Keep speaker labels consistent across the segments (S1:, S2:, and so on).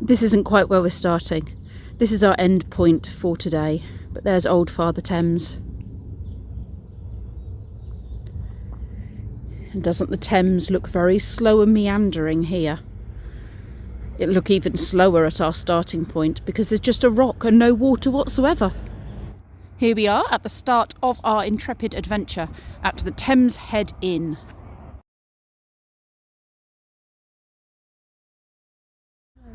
S1: This isn't quite where we're starting. This is our end point for today, but there's old Father Thames. And doesn't the Thames look very slow and meandering here? It'll look even slower at our starting point because there's just a rock and no water whatsoever. Here we are at the start of our intrepid adventure at the Thames Head Inn.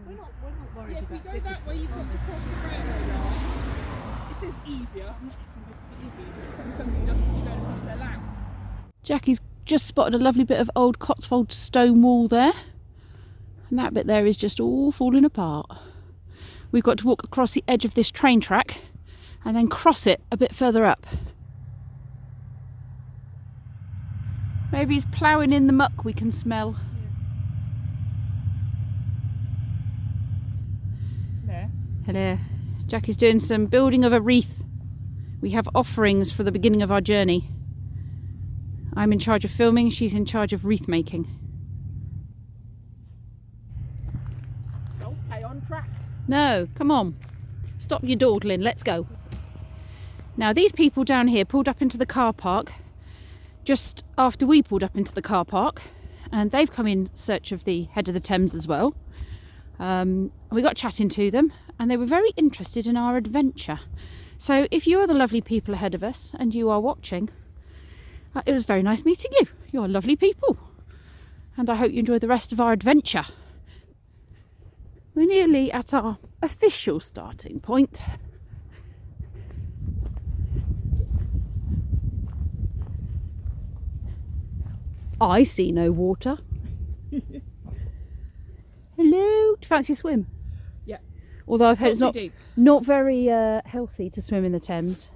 S2: We're not worried about it. If we go that way, you've got to cross the railway line. It says easier. I'm not sure if it's easy, but somebody doesn't want to go across their land.
S1: Jackie's just spotted a lovely bit of old Cotswold stone wall there. And that bit there is just all falling apart. We've got to walk across the edge of this train track and then cross it a bit further up. Maybe he's ploughing in the muck we can smell.
S2: There.
S1: Hello. Jackie's doing some building of a wreath. We have offerings for the beginning of our journey. I'm in charge of filming, she's in charge of wreath making.
S2: Okay, on tracks.
S1: No, come on. Stop your dawdling, let's go. Now these people down here pulled up into the car park just after we pulled up into the car park, and they've come in search of the head of the Thames as well. We got chatting to them and they were very interested in our adventure. So if you are the lovely people ahead of us and you are watching, it was very nice meeting you. You're lovely people and I hope you enjoy the rest of our adventure. We're nearly at our official starting point. I see no water. Hello, do you fancy a swim?
S2: Yeah.
S1: Although I've heard it's not very healthy to swim in the Thames.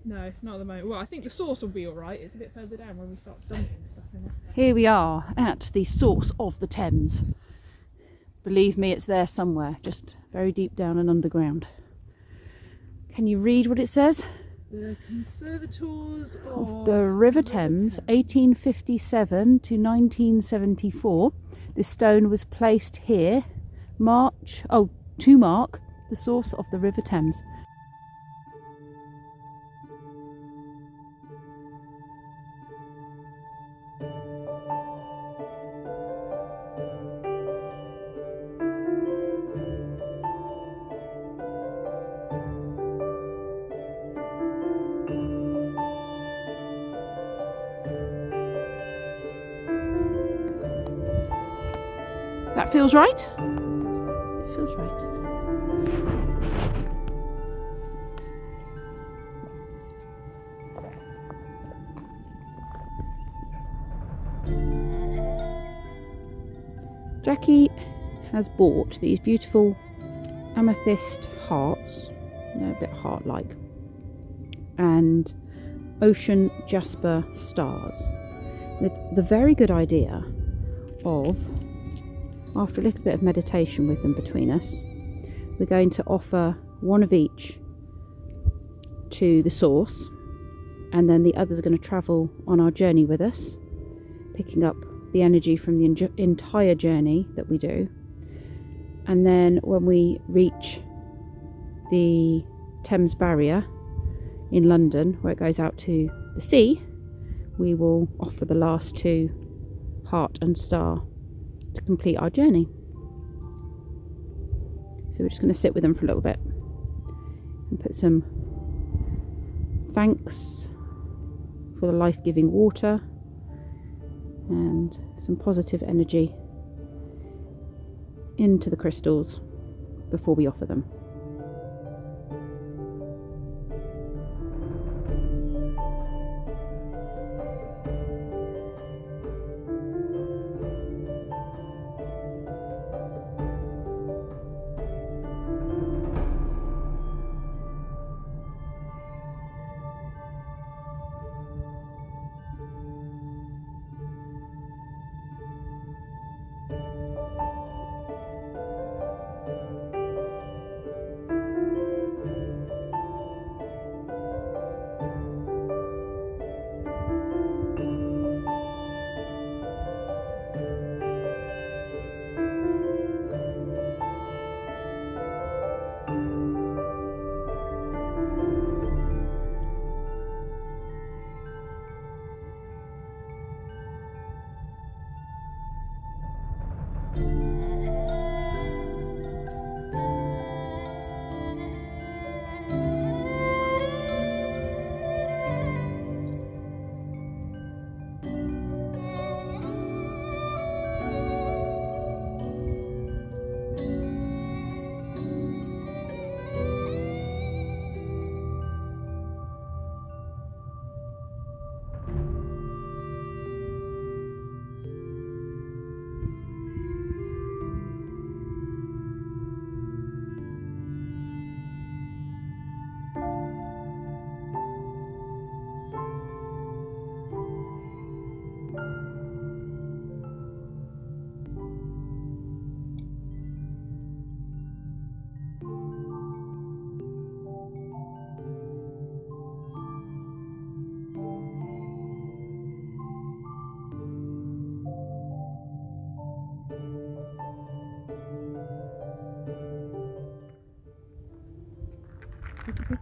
S2: No, not at the moment. Well, I think the source will be alright. It's a bit further down when we start dumping stuff in it.
S1: Here we are at the source of the Thames. Believe me, it's there somewhere, just very deep down and underground. Can you read what it says?
S2: The Conservators of
S1: the River Thames, 1857 to 1974. This stone was placed here to mark the source of the River Thames. That feels right? It feels right. Jackie has bought these beautiful amethyst hearts, they're a bit heart-like, and ocean jasper stars, with the very good idea of, after a little bit of meditation with them between us, we're going to offer one of each to the source, and then the others are going to travel on our journey with us, picking up the energy from the entire journey that we do. And then when we reach the Thames barrier in London, where it goes out to the sea, we will offer the last two, heart and star, to complete our journey. So we're just going to sit with them for a little bit and put some thanks for the life-giving water and some positive energy into the crystals before we offer them.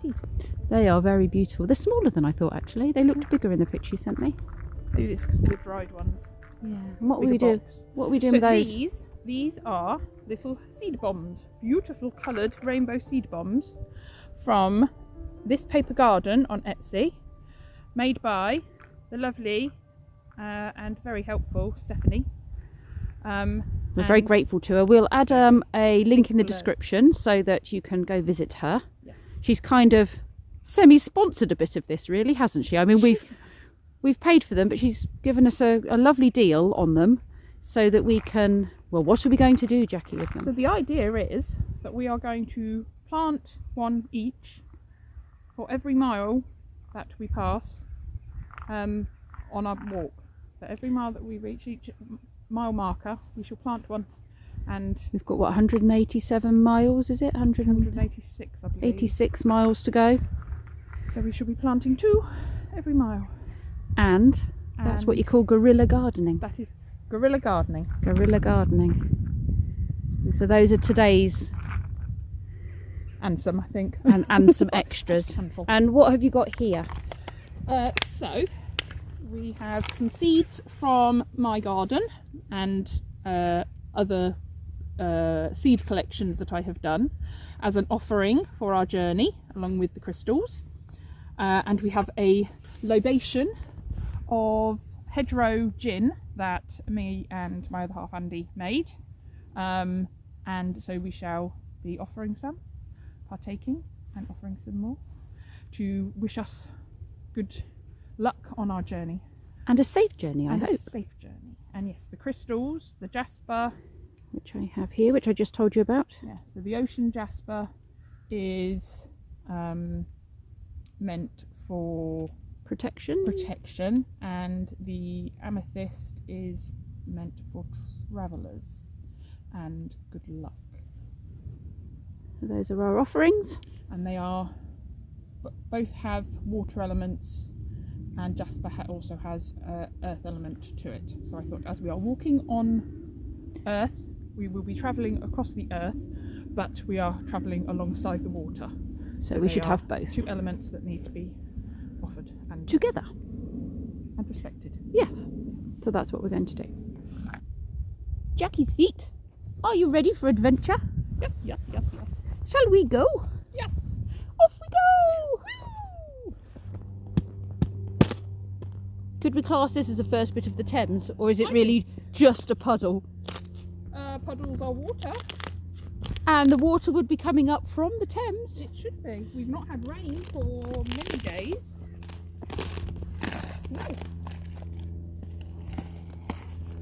S2: pretty.
S1: They are very beautiful. They're smaller than I thought, actually. They looked bigger in the picture you sent me.
S2: Maybe it's because they're dried ones.
S1: Yeah. And what
S2: Bigger
S1: we do?
S2: box.
S1: What are we doing
S2: So
S1: with those?
S2: these are little seed bombs, beautiful coloured rainbow seed bombs from This Paper Garden on Etsy, made by the lovely and very helpful Stephanie.
S1: We're very grateful to her. We'll add a link in the description so that you can go visit her.
S2: Yeah.
S1: She's kind of semi-sponsored a bit of this, really, hasn't she? I mean, we've paid for them, but she's given us a lovely deal on them so that we can. Well, what are we going to do, Jacky, with them?
S2: So the idea is that we are going to plant one each for every mile that we pass on our walk. So every mile that we reach, each mile marker, we shall plant one. And
S1: we've got, what, 187 miles, is it?
S2: 186, I believe.
S1: 86 miles to go.
S2: So we shall be planting 2 every mile.
S1: And that's what you call guerrilla gardening.
S2: That is guerrilla gardening.
S1: Guerrilla gardening. So those are today's.
S2: And some, I think.
S1: And some extras. And what have you got here?
S2: So we have some seeds from my garden and other seed collections that I have done as an offering for our journey, along with the crystals. And we have a libation of hedgerow gin that me and my other half Andy made. And so we shall be offering some, partaking and offering some more to wish us good luck on our journey.
S1: And a safe journey, I hope.
S2: A safe journey. And yes, the crystals, the jasper,
S1: which I have here, which I just told you about.
S2: Yeah, so the ocean jasper is meant for protection, and the amethyst is meant for travellers and good luck.
S1: So those are our offerings,
S2: and they are both have water elements, and jasper also has earth element to it. So I thought, as we are walking on earth, we will be travelling across the earth, but we are travelling alongside the water.
S1: So we should have both.
S2: 2 elements that need to be offered and
S1: together
S2: and respected.
S1: Yes. So that's what we're going to do. Jacky's feet. Are you ready for adventure?
S2: Yes, yes, yes, yes.
S1: Shall we go?
S2: Yes.
S1: Off we go! Woo! Could we class this as the first bit of the Thames, or is it really just a puddle?
S2: Puddles are water.
S1: And the water would be coming up from the Thames?
S2: It should be. We've not had rain for many days. No.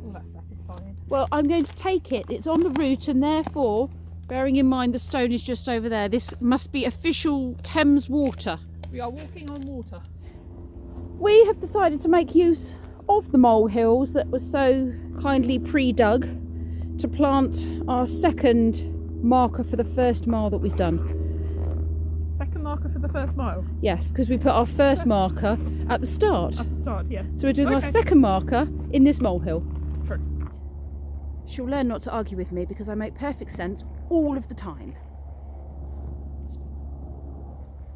S2: Oh, that's satisfying.
S1: Well, I'm going to take it. It's on the route, and therefore, bearing in mind the stone is just over there, this must be official Thames water.
S2: We are walking on water.
S1: We have decided to make use of the molehills that were so kindly pre-dug to plant our second marker for the first mile that we've done.
S2: Second marker for the first mile?
S1: Yes, because we put our first marker at the start.
S2: At the start, yes.
S1: So we're doing our second marker in this molehill.
S2: True.
S1: She'll learn not to argue with me because I make perfect sense all of the time.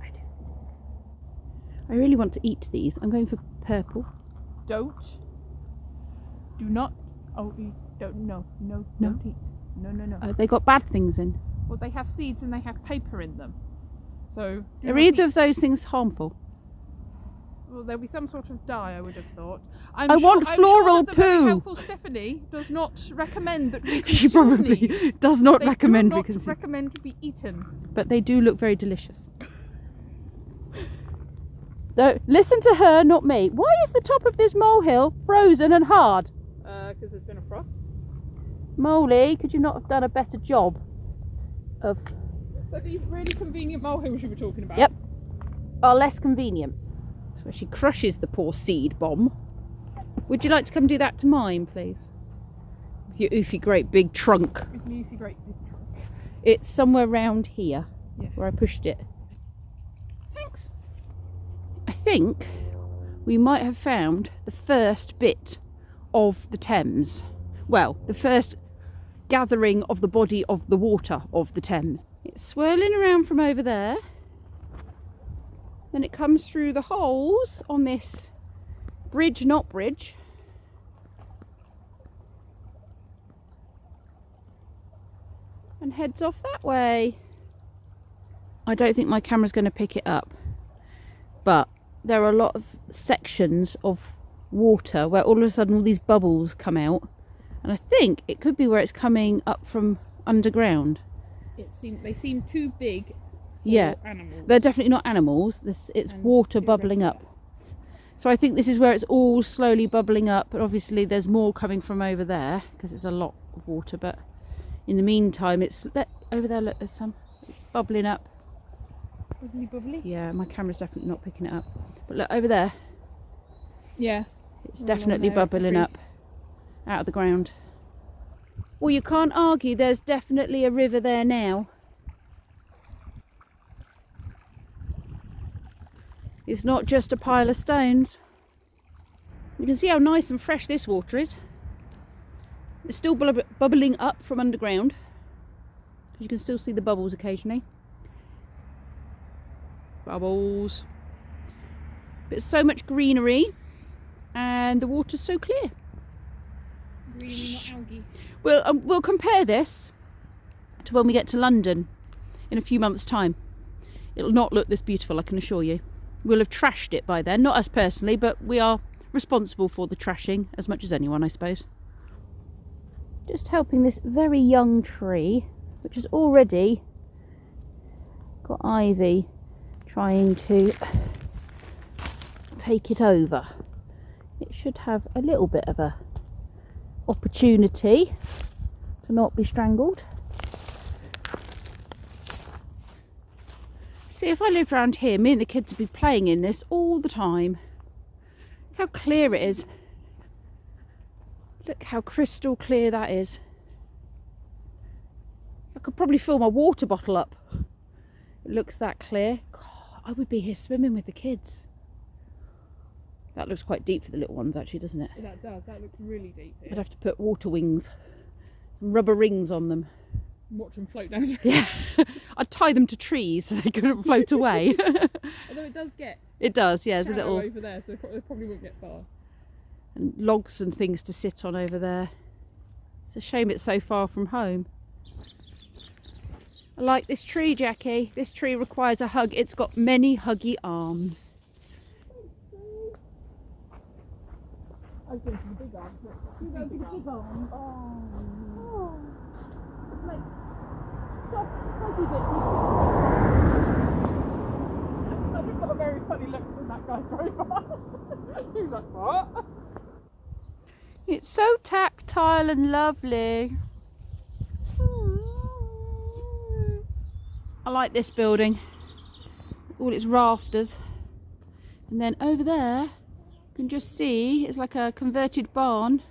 S1: I do. I really want to eat these. I'm going for purple.
S2: Do not. Oh, no, don't eat. No.
S1: They got bad things in.
S2: Well, they have seeds and they have paper in them. So
S1: are either of those things harmful?
S2: Well, there'll be some sort of dye, I would have thought.
S1: I want floral poo.
S2: Very helpful Stephanie does not recommend that we consume
S1: She probably
S2: these.
S1: does not
S2: they
S1: recommend
S2: do
S1: we
S2: not
S1: consume.
S2: recommend to be eaten.
S1: But they do look very delicious. So, listen to her, not me. Why is the top of this molehill frozen and hard?
S2: Because there's been a frost.
S1: Molly, could you not have done a better job of...
S2: So these really convenient molehills you were talking about?
S1: Yep. Are less convenient. That's where she crushes the poor seed bomb. Would you like to come do that to mine, please? With your oofy great big trunk.
S2: With my oofy great big trunk.
S1: It's somewhere round here, where I pushed it.
S2: Thanks.
S1: I think we might have found the first bit of the Thames. Well, the first gathering of the body of the water of the Thames. It's swirling around from over there. Then it comes through the holes on this bridge, not bridge. And heads off that way. I don't think my camera's going to pick it up, but there are a lot of sections of water where all of a sudden all these bubbles come out, and I think it could be where it's coming up from underground.
S2: They seem too big for animals. They're definitely not animals.
S1: It's water bubbling up. So I think this is where it's all slowly bubbling up, but obviously there's more coming from over there because it's a lot of water. But in the meantime, it's over there. Look, there's some. It's bubbling up.
S2: Bubbly, bubbly.
S1: Yeah, my camera's definitely not picking it up. But look over there.
S2: Yeah.
S1: It's definitely bubbling up out of the ground. Well, you can't argue. There's definitely a river there now. It's not just a pile of stones. You can see how nice and fresh this water is. It's still bubbling up from underground. You can still see the bubbles occasionally. Bubbles. But it's so much greenery and the water's so clear.
S2: Greenery, not algae.
S1: We'll compare this to when we get to London in a few months' time. It'll not look this beautiful, I can assure you. We'll have trashed it by then, not us personally, but we are responsible for the trashing as much as anyone, I suppose. Just helping this very young tree, which has already got ivy trying to take it over. It should have a little bit of a opportunity to not be strangled. See, if I lived around here, me and the kids would be playing in this all the time. Look how clear it is. Look how crystal clear that is. I could probably fill my water bottle up. It looks that clear. God, I would be here swimming with the kids. That looks quite deep for the little ones actually, doesn't it?
S2: That does, that looks really deep here.
S1: I'd have to put water wings and rubber rings on them.
S2: Watch them float down.
S1: Yeah, I'd tie them to trees so they couldn't float away.
S2: Although it does get.
S1: It does, yeah. There's a little
S2: over there, so they probably won't get far.
S1: And logs and things to sit on over there. It's a shame it's so far from home. I like this tree, Jackie. This tree requires a hug. It's got many huggy arms.
S2: I've been to the big arms. You go to the big arms. Oh. It's like soft, fuzzy bit. I just got a very funny look when that guy drove by. He was like, what?
S1: It's so tactile and lovely. I like this building. All its rafters. And then over there, you can just see it's like a converted barn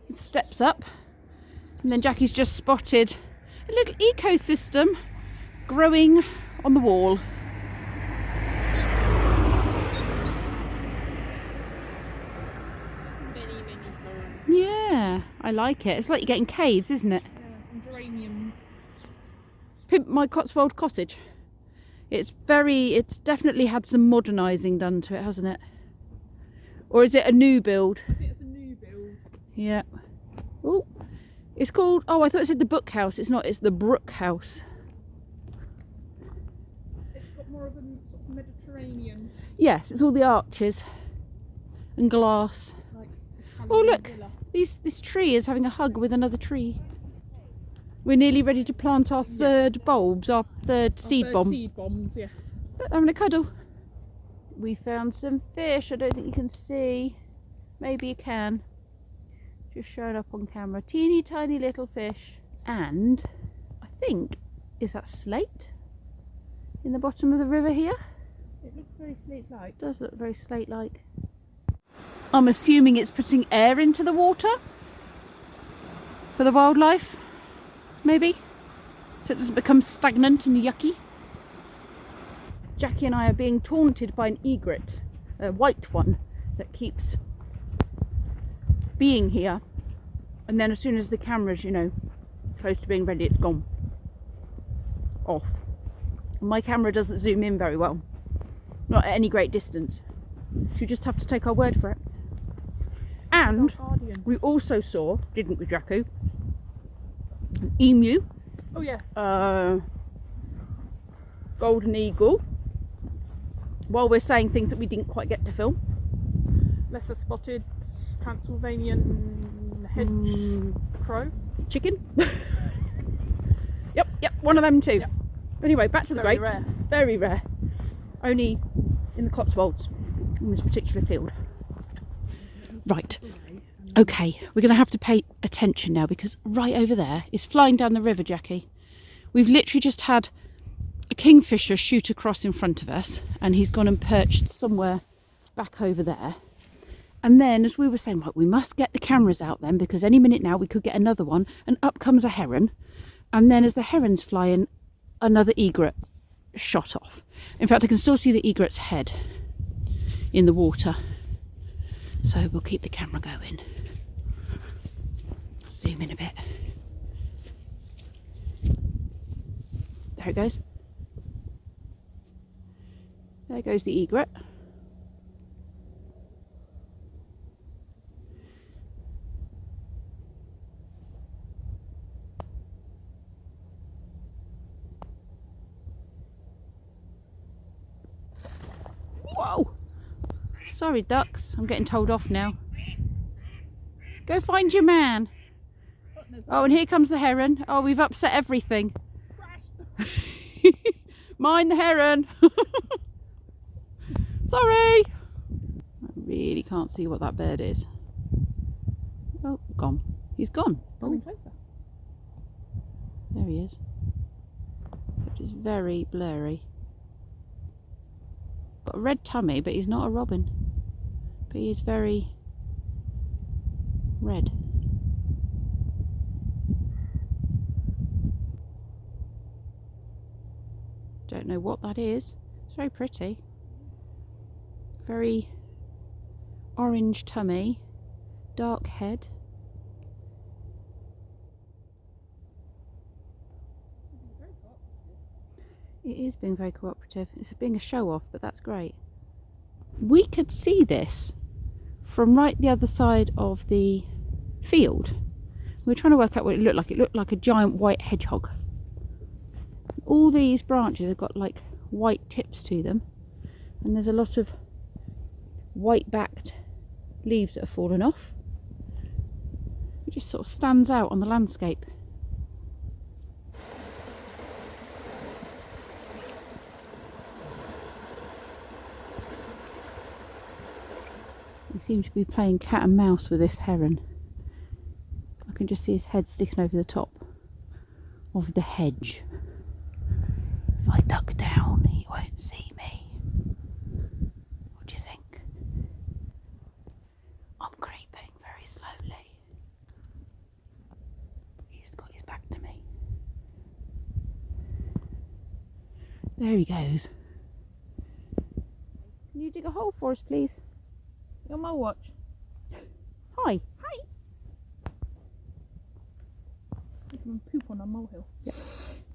S1: with steps up. And then Jackie's just spotted a little ecosystem growing on the wall.
S2: Many ferns.
S1: Yeah, I like it. It's like you're getting caves, isn't it?
S2: Yeah, and geraniums.
S1: Pip, my Cotswold cottage. It's definitely had some modernising done to it, hasn't it? Or is it a new build?
S2: I think it's a new build.
S1: Yeah. Oh, it's called, oh, I thought it said the Book House. It's not, it's the Brook House.
S2: It's got more of a sort of Mediterranean.
S1: Yes, it's all the arches and glass.
S2: Like
S1: oh look, this tree is having a hug with another tree. We're nearly ready to plant our third bulbs, our third seed bomb.
S2: Seed bombs, yes.
S1: Look, they're having a cuddle. We found some fish. I don't think you can see. Maybe you can. Just showing up on camera. Teeny tiny little fish. And I think, is that slate in the bottom of the river here?
S2: It looks very slate-like.
S1: It does look very slate-like. I'm assuming it's putting air into the water for the wildlife, maybe, so it doesn't become stagnant and yucky. Jackie and I are being taunted by an egret, a white one, that keeps being here, and then as soon as the camera's, you know, close to being ready, it's gone. Off. My camera doesn't zoom in very well. Not at any great distance. You just have to take our word for it. And we also saw, didn't we, Jacko? An emu.
S2: Oh yeah.
S1: Golden eagle. While we're saying things that we didn't quite get to film.
S2: Lesser spotted Transylvanian hedge crow.
S1: Chicken. Yep, one of them too. Yep. Anyway, back to the
S2: Very
S1: grapes.
S2: rare.
S1: Very rare. Only in the Cotswolds, in this particular field. Right. Okay, we're going to have to pay attention now, because right over there is flying down the river, Jackie. We've literally just had a kingfisher shoot across in front of us, and he's gone and perched somewhere back over there. And then, as we were saying, right, we must get the cameras out then, because any minute now we could get another one, and up comes a heron. And then as the heron's flying, another egret shot off. In fact, I can still see the egret's head in the water. So we'll keep the camera going. Zoom in a bit. There it goes. There goes the egret. Whoa! Sorry, ducks. I'm getting told off now. Go find your man. Oh, and here comes the heron. Oh, we've upset everything. Mind the heron. Sorry. I really can't see what that bird is. Oh, gone. He's gone.
S2: Coming closer.
S1: There he is. Which is very blurry. Got a red tummy, but he's not a robin. But he is very red. Don't know what that is. It's very pretty. Very orange tummy, dark head. It is being very cooperative. It's being a show off, but that's great. We could see this from right the other side of the field. We were trying to work out what it looked like. It looked like a giant white hedgehog. All these branches have got like white tips to them, and there's a lot of white backed leaves that have fallen off. It just sort of stands out on the landscape. He seems to be playing cat and mouse with this heron. I can just see his head sticking over the top of the hedge. If I duck down, he won't see me. What do you think? I'm creeping very slowly. He's got his back to me. There he goes. Can you dig a hole for us, please? On my watch. Hi.
S2: Hi. You can poop on a molehill.
S1: Yep.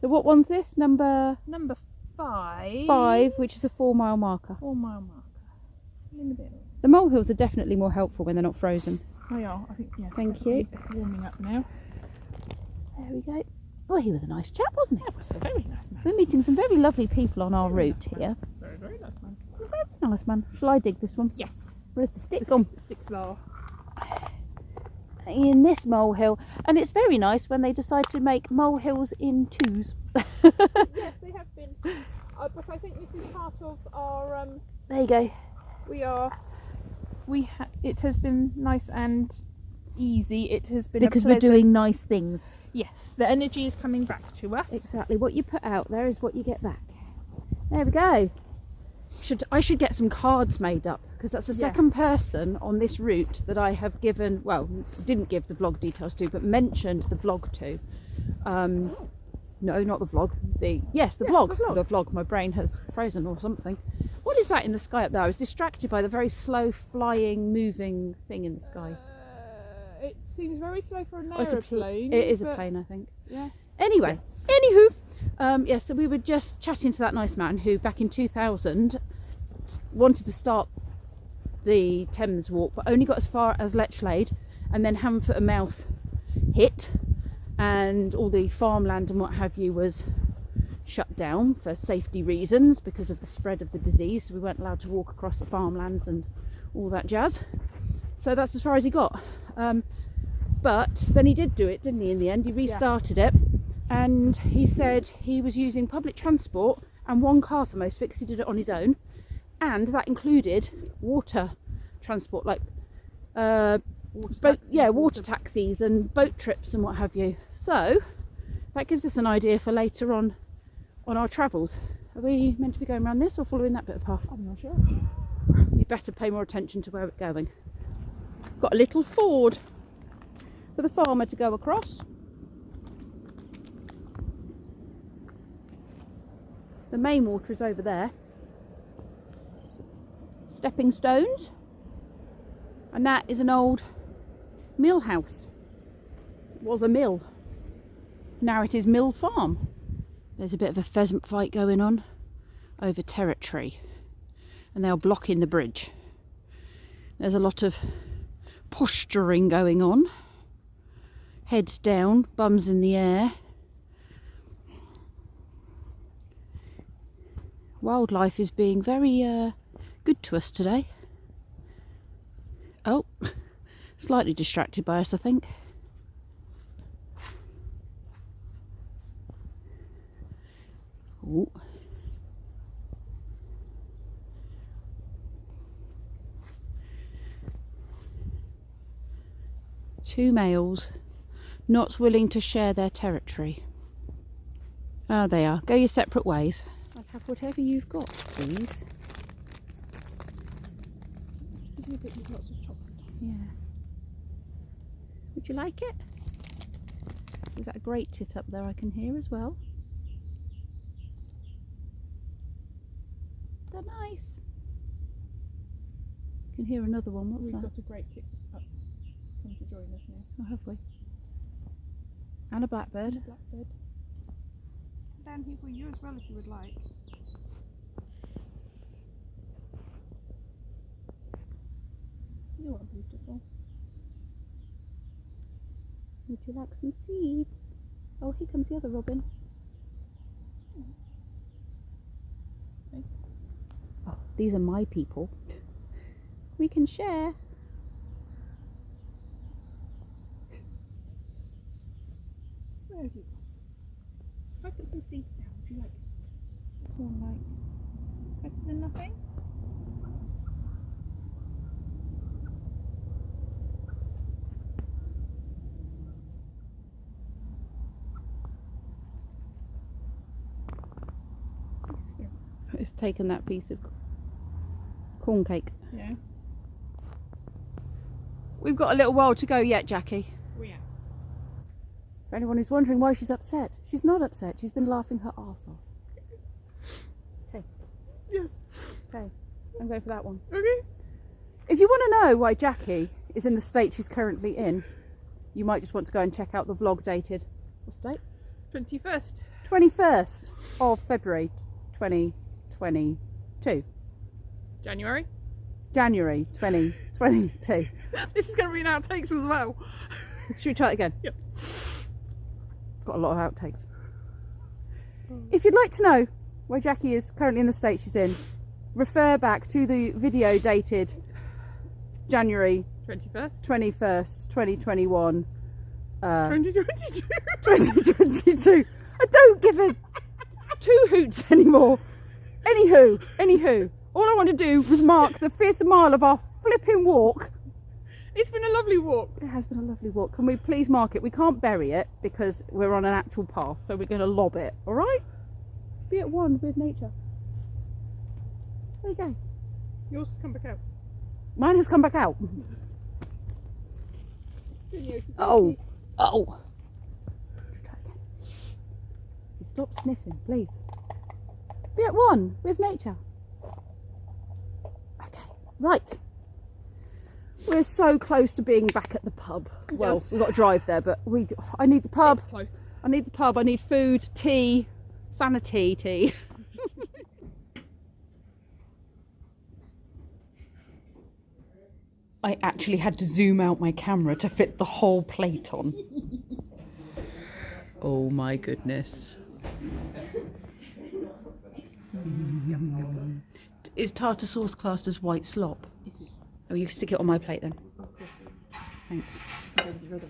S1: So what one's this? Number
S2: 5.
S1: 5, which is a 4-mile marker.
S2: 4-mile marker. In the middle.
S1: The molehills are definitely more helpful when they're not frozen.
S2: They are, I think, yeah.
S1: Thank you.
S2: Warming up now.
S1: There we go. Well, he was a nice chap, wasn't he?
S2: That was a very nice man.
S1: We're meeting some very lovely people on our route here.
S2: Very, very nice man.
S1: Very nice man. Shall I dig this one?
S2: Yes.
S1: Where's the sticks on?
S2: Sticks are.
S1: In this molehill. And it's very nice when they decide to make molehills in twos.
S2: Yes, they have been. But I think this is part of our.
S1: There you go.
S2: It has been nice and easy. It has been
S1: because we're doing nice things.
S2: Yes, the energy is coming back to us.
S1: Exactly. What you put out there is what you get back. There we go. I should get some cards made up, because that's the second person on this route that I have given, well, didn't give the vlog details to, but mentioned the vlog to. No, not the vlog. The vlog. The vlog. My brain has frozen or something. What is that in the sky up there? I was distracted by the very slow flying, moving thing in the sky.
S2: It seems very slow for an aeroplane.
S1: It is a plane, I think.
S2: Yeah.
S1: Anyway, anywho, so we were just chatting to that nice man who back in 2000 wanted to start the Thames walk, but only got as far as Lechlade, and then Hamford and Mouth hit, and all the farmland and what have you was shut down for safety reasons because of the spread of the disease, so we weren't allowed to walk across the farmlands and all that jazz. So that's as far as he got, but then he did do it, didn't he? In the end he restarted it, and he said he was using public transport and one car for most because he did it on his own, and that included water transport, like water taxis and boat trips and what have you. So that gives us an idea for later on our travels. Are we meant to be going around this or following that bit of path?
S2: I'm not sure.
S1: You better pay more attention to where we're going. Got a little ford for the farmer to go across. The main water is over there. Stepping stones, and that is an old mill house. It was a mill, now it is Mill Farm. There's a bit of a pheasant fight going on over territory, and they are blocking the bridge. There's a lot of posturing going on, heads down, bums in the air. Wildlife is being very good to us today. Oh, slightly distracted by us, I think. Ooh. Two males not willing to share their territory. Ah, they are. Go your separate ways. I'll have whatever you've got, please. Yeah. Would you like it? Is that a great tit up there I can hear as well? They're nice. I can hear another one. What's that?
S2: We've got a great tit up. Come to join us now.
S1: Oh, have we? And a blackbird.
S2: And a blackbird. Down here for you as well if you would like. You are beautiful.
S1: Would you like some seeds? Oh, here comes the other robin.
S2: Okay.
S1: Oh, these are my people. We can share.
S2: Where have you gone? If I put some seeds down, would you like corn like better than nothing?
S1: It's taken that piece of corn cake.
S2: Yeah.
S1: We've got a little while to go yet, Jackie.
S2: Oh yeah.
S1: For anyone who's wondering why she's upset, she's not upset. She's been laughing her arse off. Okay.
S2: Yes.
S1: Okay. I'm going for that one.
S2: Okay.
S1: If you want to know why Jackie is in the state she's currently in, you might just want to go and check out the vlog dated, what's the date?
S2: 21st.
S1: 21st of February 2022.
S2: January.
S1: January 2022.
S2: This is going to be an outtakes as well.
S1: Should we try it again?
S2: Yep.
S1: Got a lot of outtakes. If you'd like to know why Jackie is currently in the state she's in, refer back to the video dated January 21st, 2021.
S2: 2022.
S1: 2022. I don't give a two hoots anymore. Anywho, all I want to do was mark the 5th mile of our flipping walk.
S2: It's been a lovely walk.
S1: It has been a lovely walk. Can we please mark it? We can't bury it because we're on an actual path, so we're going to lob it, alright? Be at one with nature. There you go.
S2: Yours has come back out.
S1: Mine has come back out. Oh. Try again. Stop sniffing, please. Be at one with nature. Okay, right. We're so close to being back at the pub. Well,
S2: Yes.
S1: we've got to drive there, but I need the pub.
S2: It's close.
S1: I need the pub. I need food, tea, sanity tea. I actually had to zoom out my camera to fit the whole plate on. Oh my goodness. Is tartar sauce classed as white slop?
S2: It is.
S1: Oh, you can stick it on my plate then. Thanks.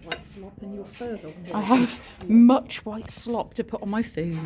S2: White slop and you're further.
S1: I have much white slop to put on my food.